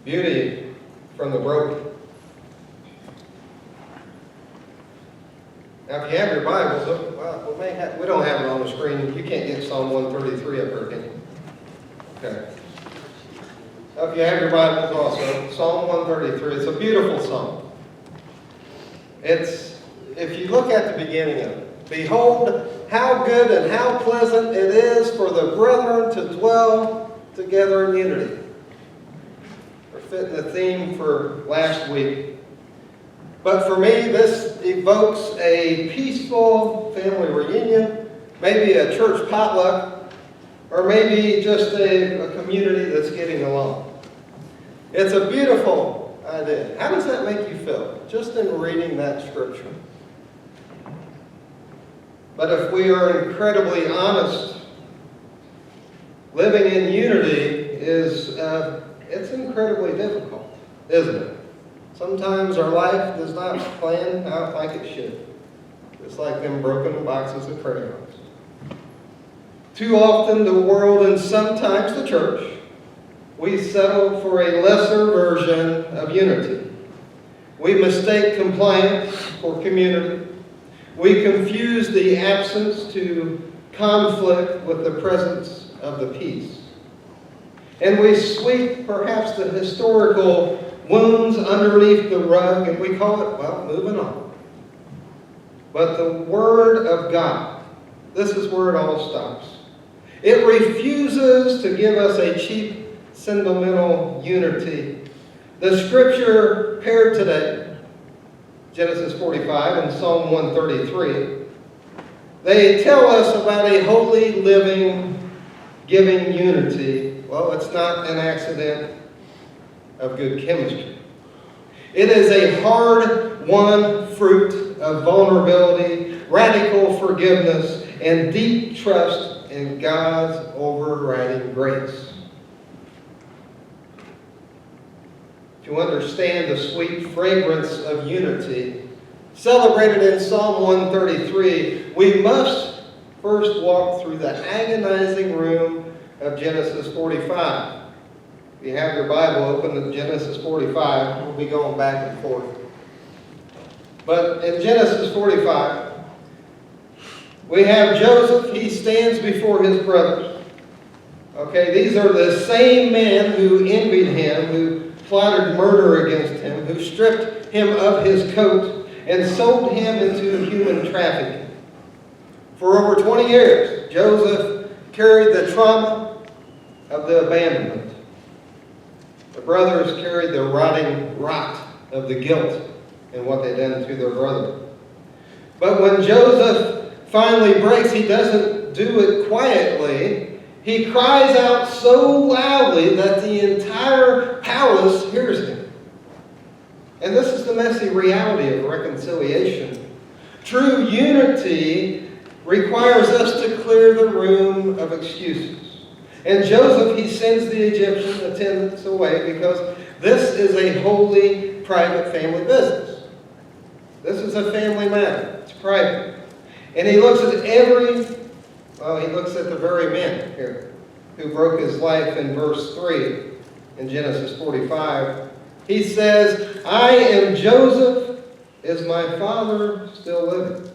beauty from the broken. Now, if you have your Bibles, well, we don't have it on the screen. You can't get Psalm 133 up there, can you? Okay. Now, if you have your Bibles also, Psalm 133, it's a beautiful psalm. If you look at the beginning of it, behold, how good and how pleasant it is for the brethren to dwell together in unity. We're fitting the theme for last week. But for me, this evokes a peaceful family reunion, maybe a church potluck, or maybe just a community that's getting along. It's a beautiful idea. How does that make you feel, just in reading that scripture? But if we are incredibly honest, living in unity it's incredibly difficult, isn't it? Sometimes our life does not plan out like it should. It's like them broken boxes of crayons. Too often the world and sometimes the church, we settle for a lesser version of unity. We mistake compliance for community. We confuse the absence to conflict with the presence of the peace. And we sweep perhaps the historical wounds underneath the rug, and we call it, well, moving on. But the Word of God, this is where it all stops. It refuses to give us a cheap, sentimental unity. The Scripture paired today, Genesis 45 and Psalm 133, they tell us about a holy, living, giving unity. Well, it's not an accident of good chemistry. It is a hard-won fruit of vulnerability, radical forgiveness, and deep trust in God's overriding grace. To understand the sweet fragrance of unity celebrated in Psalm 133, we must first walk through the agonizing room of Genesis 45. If you have your Bible open to Genesis 45, we'll be going back and forth. But in Genesis 45, we have Joseph. He stands before his brothers. Okay, these are the same men who envied him, who plotted murder against him, who stripped him of his coat and sold him into human trafficking. For over 20 years, Joseph carried the trauma of the abandonment. The brothers carried the rotting rot of the guilt and what they'd done to their brother. But when Joseph finally breaks, he doesn't do it quietly. He cries out so loudly that the entire palace hears him. And this is the messy reality of reconciliation. True unity requires us to clear the room of excuses. And Joseph, he sends the Egyptian attendants away because this is a holy, private family business. This is a family matter. It's private. And he looks at he looks at the very men here who broke his life in verse 3 in Genesis 45. He says, I am Joseph. Is my father still living?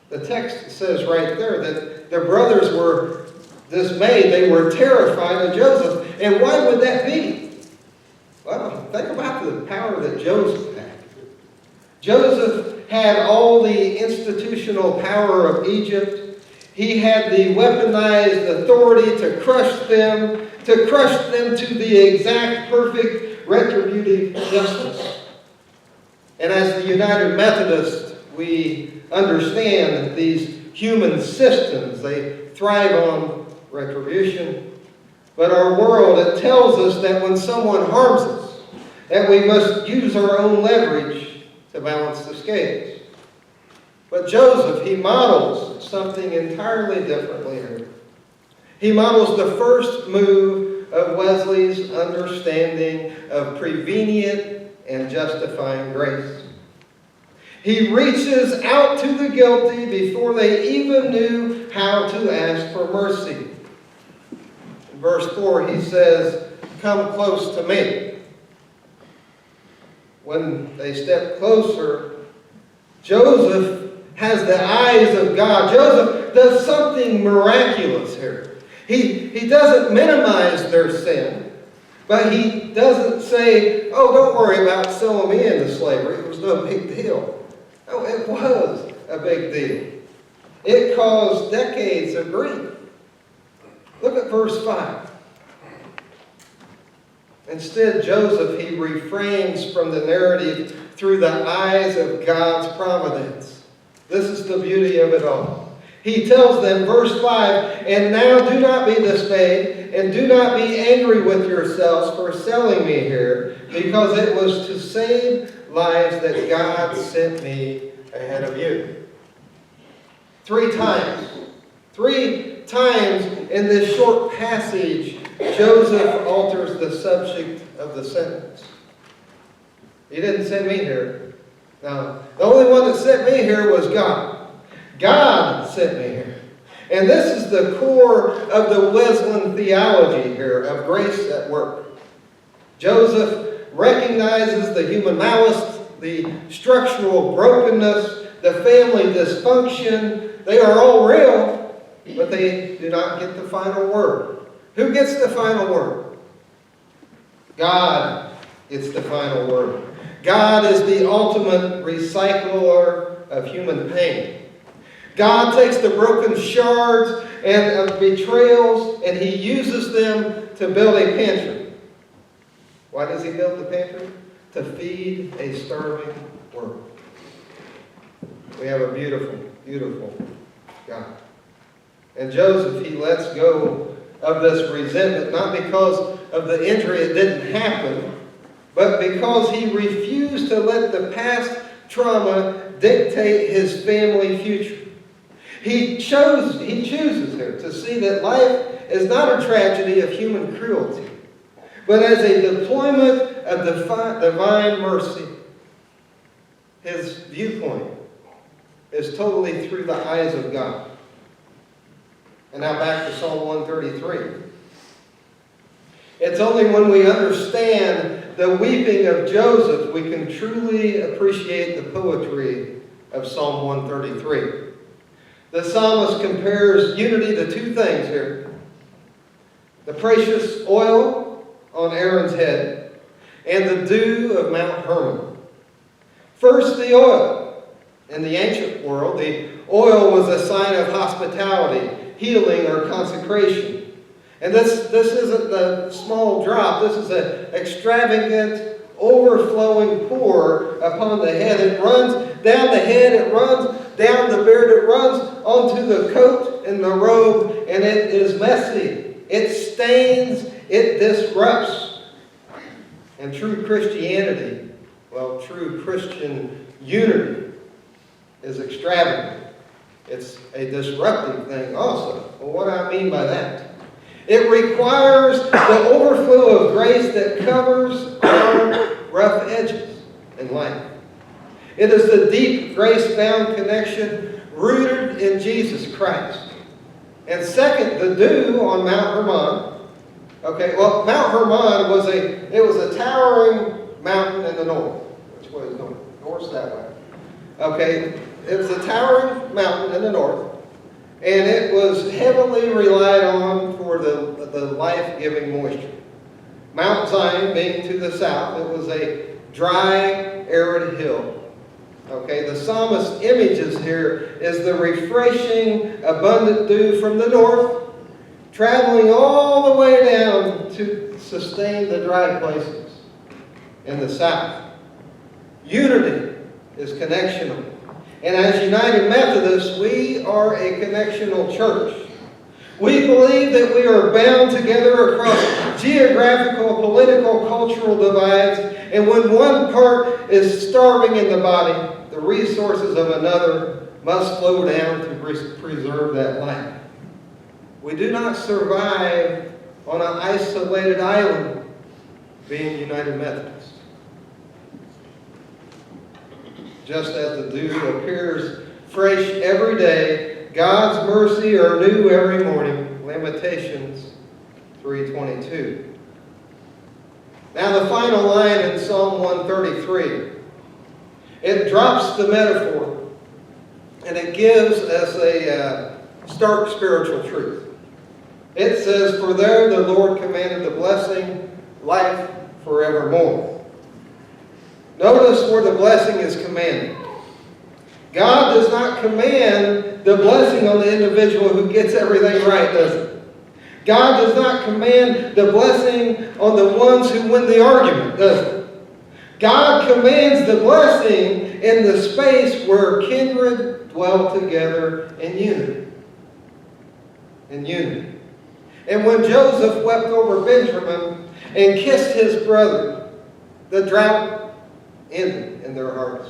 The text says right there that their brothers were dismayed. They were terrified of Joseph. And why would that be? Well, think about the power that Joseph had. Joseph had all the institutional power of Egypt. He had the weaponized authority to crush them to the exact perfect retributive justice. And as the United Methodists, we understand that these human systems, they thrive on retribution. But our world, it tells us that when someone harms us, that we must use our own leverage to balance the scales. But Joseph, he models something entirely differently here. He models the first move of Wesley's understanding of prevenient and justifying grace. He reaches out to the guilty before they even knew how to ask for mercy. In verse 4, he says, come close to me. When they step closer, Joseph has the eyes of God. Joseph does something miraculous here. He doesn't minimize their sin, but he doesn't say, oh, don't worry about selling me into slavery. It was no big deal. No, it was a big deal. It caused decades of grief. Look at verse 5. Instead, Joseph, he refrains from the narrative through the eyes of God's providence. This is the beauty of it all. He tells them, verse 5, and now do not be dismayed, and do not be angry with yourselves for selling me here, because it was to save lives that God sent me ahead of you. 3 times in this short passage, Joseph alters the subject of the sentence. He didn't send me here. No, the only one that sent me here was God. God sent me here. And this is the core of the Wesleyan theology here of grace at work. Joseph recognizes the human malice, the structural brokenness, the family dysfunction. They are all real, but they do not get the final word. Who gets the final word? God gets the final word. God is the ultimate recycler of human pain. God takes the broken shards and of betrayals and he uses them to build a pantry. Why does he build the pantry? To feed a starving world. We have a beautiful, beautiful God. And Joseph, he lets go of this resentment, not because of the injury, it didn't happen, but because he refused to let the past trauma dictate his family future. He chooses here to see that life is not a tragedy of human cruelty, but as a deployment of divine mercy. His viewpoint is totally through the eyes of God. And now back to Psalm 133. It's only when we understand the weeping of Joseph we can truly appreciate the poetry of Psalm 133. The psalmist compares unity to 2 things here. The precious oil on Aaron's head and the dew of Mount Hermon. First, the oil. In the ancient world, the oil was a sign of hospitality, healing, or consecration. And this isn't the small drop. This is an extravagant, overflowing pour upon the head. It runs down the head, it runs down the beard, it runs onto the coat and the robe, and it is messy. It stains, it disrupts. And true Christianity, true Christian unity is extravagant. It's a disruptive thing also. Well, what do I mean by that? It requires the overflow of grace that covers our rough edges in life. It is the deep grace-bound connection rooted in Jesus Christ. And second, the dew on Mount Hermon. Okay, well, Mount Hermon was a towering mountain in the north. Which way is north? North's that way. Okay, it was a towering mountain in the north. And it was heavily relied on for the life-giving moisture. Mount Zion being to the south, it was a dry, arid hill. Okay, the psalmist's images here is the refreshing, abundant dew from the north, traveling all the way down to sustain the dry places in the south. Unity is connectional. And as United Methodists, we are a connectional church. We believe that we are bound together across geographical, political, cultural divides, and when one part is starving in the body, the resources of another must flow down to preserve that life. We do not survive on an isolated island being United Methodists. Just as the dew appears fresh every day, God's mercy are new every morning. Lamentations 3:22. Now the final line in Psalm 133, it drops the metaphor and it gives us a stark spiritual truth. It says, "For there the Lord commanded the blessing, life forevermore." Notice where the blessing is commanded. God does not command the blessing on the individual who gets everything right, does he? God does not command the blessing on the ones who win the argument, does he? God commands the blessing in the space where kindred dwell together in unity. In unity. And when Joseph wept over Benjamin and kissed his brother, the drought ended in their hearts,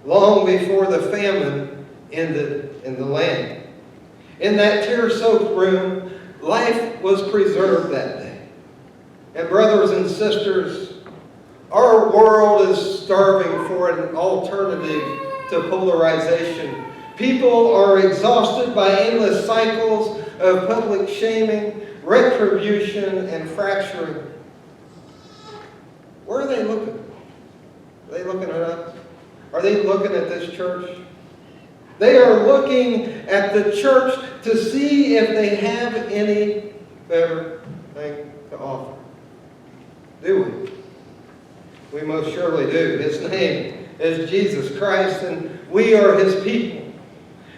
long before the famine ended in the land. In that tear-soaked room, life was preserved that day. And brothers and sisters, our world is starving for an alternative to polarization. People are exhausted by endless cycles of public shaming, retribution, and fracturing. Where are they looking? Are they looking at us? Are they looking at this church? They are looking at the church to see if they have any better thing to offer. Do we? We most surely do. His name is Jesus Christ, and we are His people.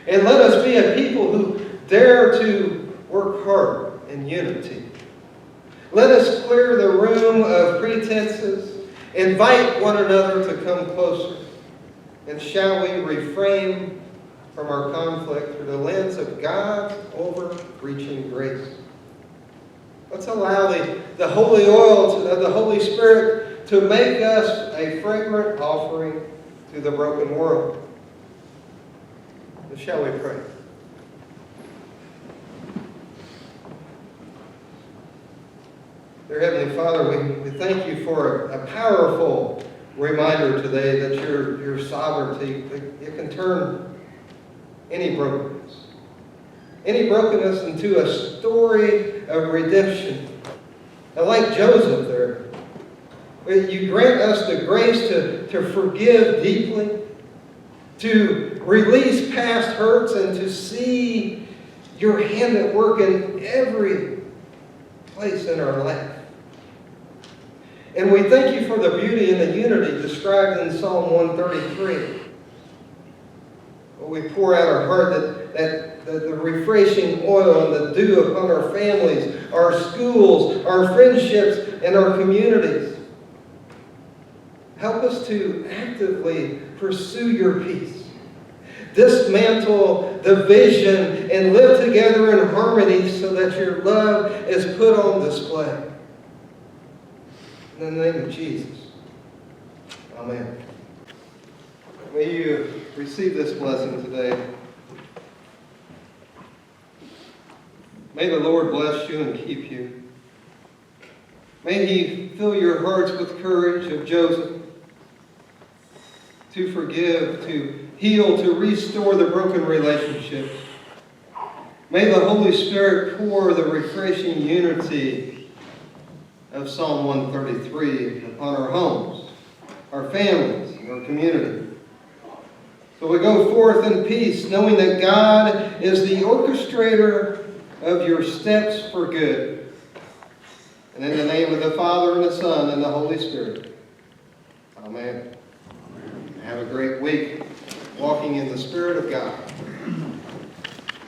And let us be a people who dare to work hard in unity. Let us clear the room of pretenses, invite one another to come closer, and shall we refrain from our conflict through the lens of God's overreaching grace. Let's allow the holy oil of the Holy Spirit to make us a fragrant offering to the broken world. So shall we pray? Dear Heavenly Father, we thank you for a powerful reminder today that your sovereignty, it can turn any brokenness into a story of redemption. And like Joseph there, you grant us the grace to forgive deeply, to release past hurts, and to see your hand at work in every place in our life. And we thank you for the beauty and the unity described in Psalm 133. We pour out our heart that the refreshing oil and the dew upon our families, our schools, our friendships, and our communities. Help us to actively pursue your peace. Dismantle division and live together in harmony so that your love is put on display. In the name of Jesus. Amen. May you receive this blessing today. May the Lord bless you and keep you. May He fill your hearts with courage of Joseph, to forgive, to heal, to restore the broken relationships. May the Holy Spirit pour the refreshing unity of Psalm 133 upon our homes, our families, and our community. So we go forth in peace, knowing that God is the orchestrator of your steps for good. And in the name of the Father, and the Son, and the Holy Spirit. Amen. Have a great week walking in the Spirit of God.